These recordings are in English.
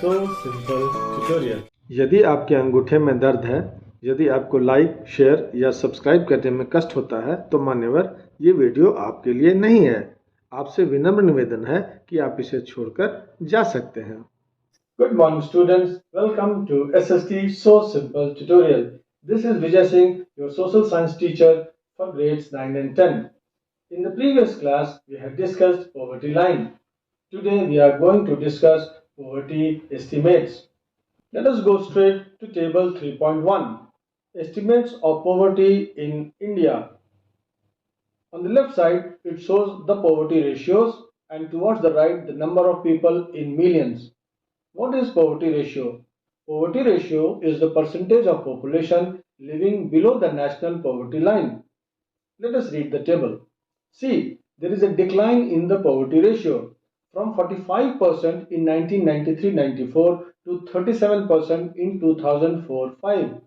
So simple tutorial. यदि आपके अंगूठे में दर्द है, यदि आपको लाइक, शेयर या सब्सक्राइब करने में कष्ट होता है, तो मान्यवर ये वीडियो आपके लिए नहीं है। आपसे विनम्र निवेदन है कि आप इसे छोड़कर जा सकते हैं। Good morning students. Welcome to SST So Simple tutorial. This is Vijay Singh, your social science teacher for grades 9 and 10. In the previous class, we have discussed poverty line. Today we are going to discuss poverty estimates. Let us go straight to table 3.1. Estimates of poverty in India. On the left side, it shows the poverty ratios, and towards the right, the number of people in millions. What is poverty ratio? Poverty ratio is the percentage of population living below the national poverty line. Let us read the table. See, there is a decline in the poverty ratio from 45% in 1993-94 to 37% in 2004-5.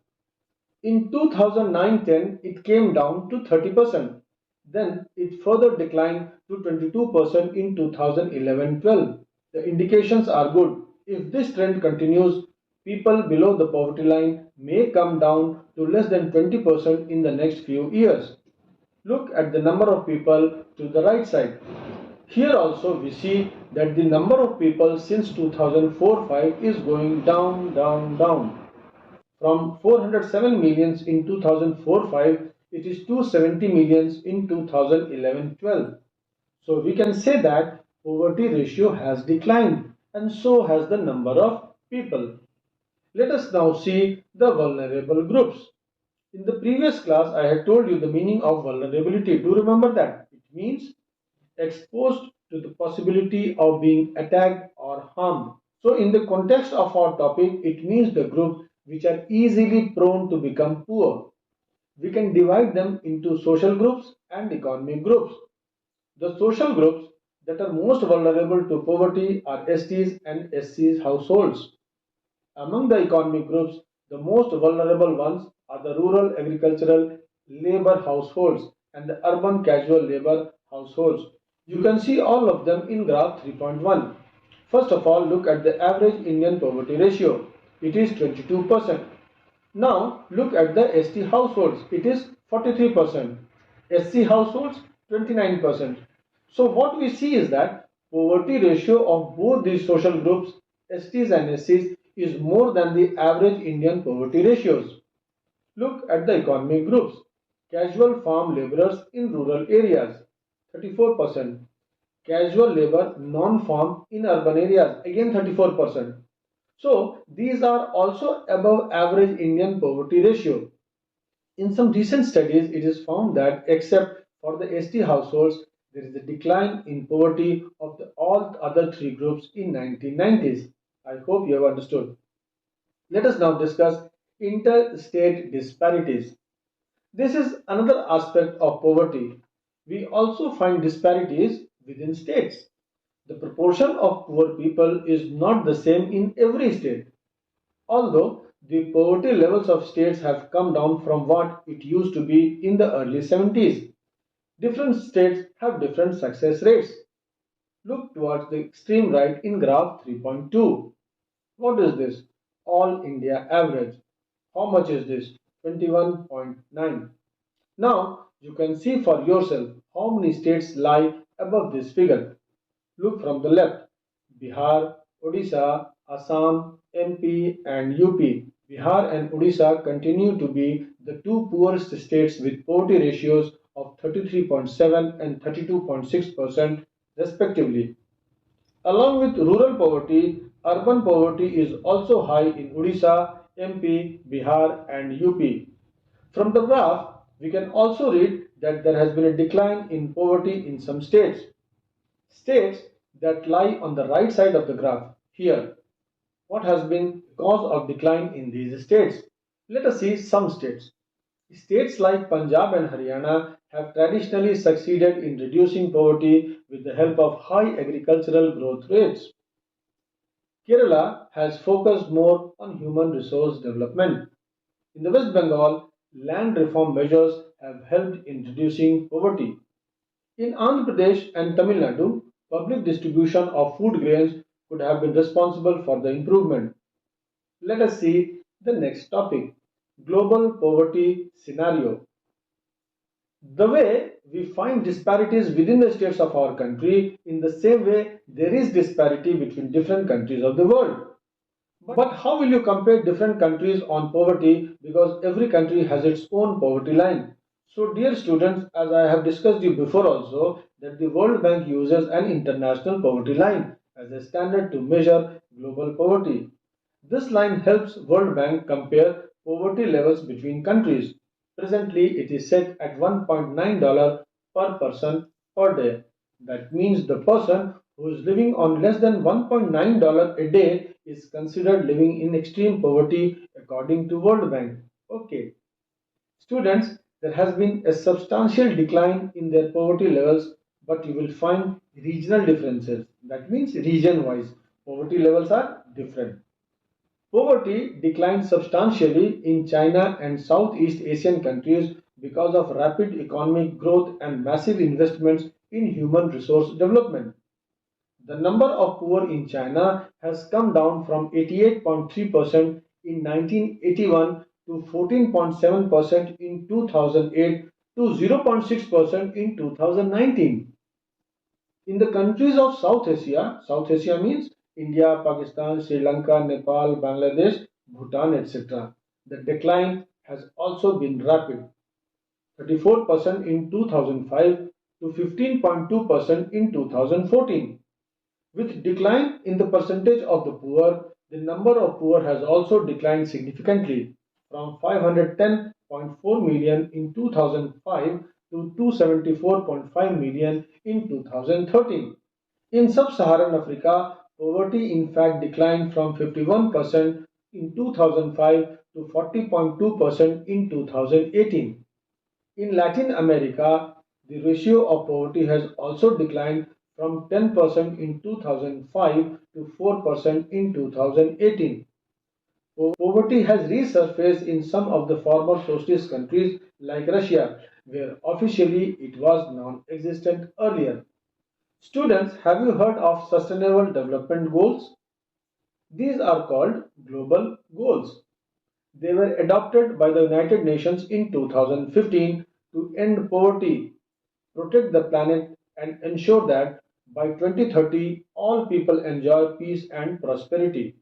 In 2009-10, it came down to 30%. Then it further declined to 22% in 2011-12. The indications are good. If this trend continues, people below the poverty line may come down to less than 20% in the next few years. Look at the number of people to the right side. Here also we see that the number of people since 2004-5 is going down, down, down. From 407 millions in 2004-5, it is 270 millions in 2011-12. So we can say that poverty ratio has declined, and so has the number of people. Let us now see the vulnerable groups. In the previous class, I had told you the meaning of vulnerability. Do you remember that? It means exposed to the possibility of being attacked or harmed. So in the context of our topic, it means the group which are easily prone to become poor. We can divide them into social groups and economic groups. The social groups that are most vulnerable to poverty are STs and SCs households. Among the economic groups, the most vulnerable ones are the rural agricultural labor households and the urban casual labor households. You can see all of them in graph 3.1. First of all, look at the average Indian poverty ratio. It is 22%. Now, look at the ST households. It is 43%. SC households, 29%. So, what we see is that poverty ratio of both these social groups, STs and SCs, is more than the average Indian poverty ratios. Look at the economic groups. Casual farm laborers in rural areas, 34%. Casual labor non-farm in urban areas, again 34%. So these are also above average Indian poverty ratio. In some recent studies, it is found that except for the ST households, there is a decline in poverty of all other three groups in 1990s. I hope you have understood. Let us now discuss interstate disparities. This is another aspect of poverty. We also find disparities within states. The proportion of poor people is not the same in every state. Although the poverty levels of states have come down from what it used to be in the early 70s, different states have different success rates. Look towards the extreme right in graph 3.2. What is this? All India average. How much is this? 21.9. Now you can see for yourself how many states lie above this figure. Look from the left. Bihar, Odisha, Assam, MP and UP. Bihar and Odisha continue to be the two poorest states with poverty ratios of 33.7 and 32.6% respectively. Along with rural poverty, urban poverty is also high in Odisha, MP, Bihar and UP. From the graph, we can also read that there has been a decline in poverty in some states. States that lie on the right side of the graph here. What has been the cause of decline in these states? Let us see some states. States like Punjab and Haryana have traditionally succeeded in reducing poverty with the help of high agricultural growth rates. Kerala has focused more on human resource development. In the West Bengal, land reform measures have helped in reducing poverty. In Andhra Pradesh and Tamil Nadu, public distribution of food grains could have been responsible for the improvement. Let us see the next topic, global poverty scenario. The way we find disparities within the states of our country, in the same way there is disparity between different countries of the world. But how will you compare different countries on poverty, because every country has its own poverty line? So dear students, as I have discussed you before also, that the World Bank uses an international poverty line as a standard to measure global poverty. This line helps World Bank compare poverty levels between countries. Presently, it is set at $1.9 per person per day. That means the person who is living on less than $1.9 a day is considered living in extreme poverty according to World Bank. Okay. Students, there has been a substantial decline in their poverty levels, but you will find regional differences. That means region wise, poverty levels are different. Poverty declined substantially in China and Southeast Asian countries because of rapid economic growth and massive investments in human resource development. The number of poor in China has come down from 88.3% in 1981 to 14.7% in 2008 to 0.6% in 2019. In the countries of South Asia means India, Pakistan, Sri Lanka, Nepal, Bangladesh, Bhutan, etc. The decline has also been rapid, 34% in 2005 to 15.2% in 2014. With decline in the percentage of the poor, the number of poor has also declined significantly from 510.4 million in 2005 to 274.5 million in 2013. In sub-Saharan Africa, poverty in fact declined from 51% in 2005 to 40.2% in 2018. In Latin America, the ratio of poverty has also declined from 10% in 2005 to 4% in 2018. Poverty has resurfaced in some of the former socialist countries like Russia, where officially it was non-existent earlier. Students, have you heard of Sustainable Development Goals? These are called global goals. They were adopted by the United Nations in 2015 to end poverty, protect the planet, and ensure that by 2030 all people enjoy peace and prosperity.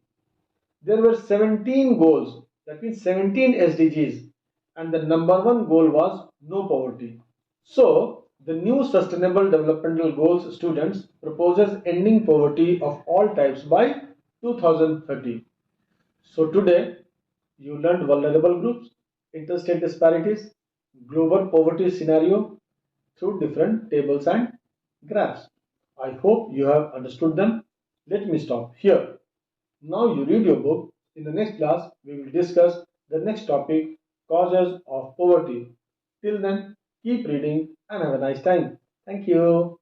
There were 17 goals, that means 17 SDGs, and the number one goal was no poverty. So, the new Sustainable Developmental Goals students proposes ending poverty of all types by 2030. So today you learned vulnerable groups, interstate disparities, global poverty scenario through different tables and graphs. I hope you have understood them. Let me stop here. Now you read your book. In the next class, we will discuss the next topic, causes of poverty. Till then, keep reading and have a nice time. Thank you.